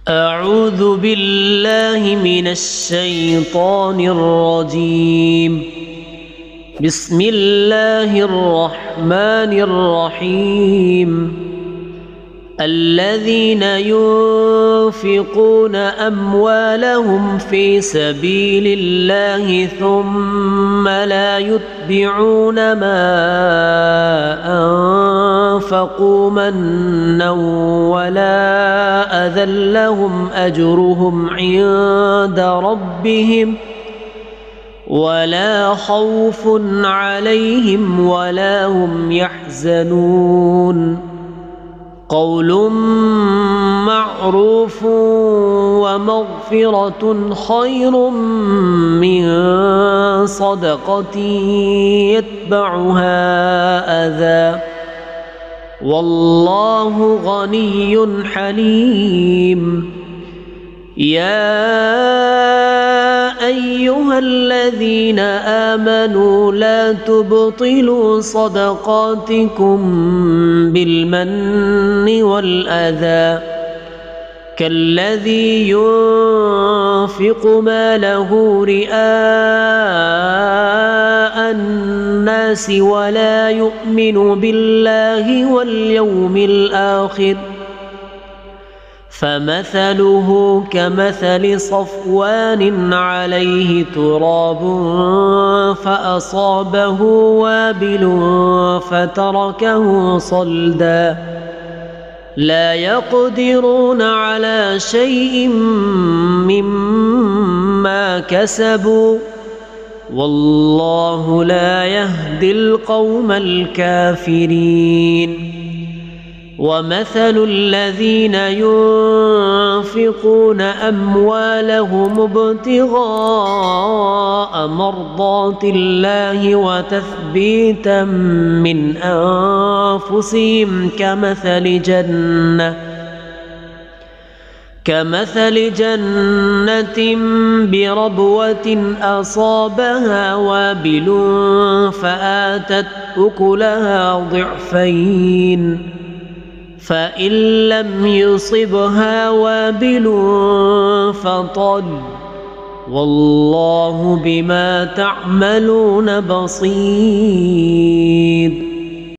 أعوذ بالله من الشيطان الرجيم. بسم الله الرحمن الرحيم. الذين ينفقون أموالهم في سبيل الله ثم لا يتبعون ما أنفقوا منا ولا أذى لهم أجرهم عند ربهم ولا خوف عليهم ولا هم يحزنون. قول معروف ومغفرة خير من صدقة يتبعها أذى والله غني حليم. يا أيها الذين آمنوا لا تبطلوا صدقاتكم بالمن والأذى كالذي ينفق ماله رئاء الناس ولا يؤمن بالله واليوم الآخر فمثله كمثل صفوان عليه تراب فأصابه وابل فتركه صلدا لا يقدرون على شيء مما كسبوا والله لا يهدي القوم الكافرين. ومثل الذين ينفقون أموالهم ابتغاء مرضات الله وتثبيتا من أنفسهم كمثل جنة بربوة أصابها وابل فآتت أكلها ضعفين فإن لم يصبها وابل فطل والله بما تعملون بصير.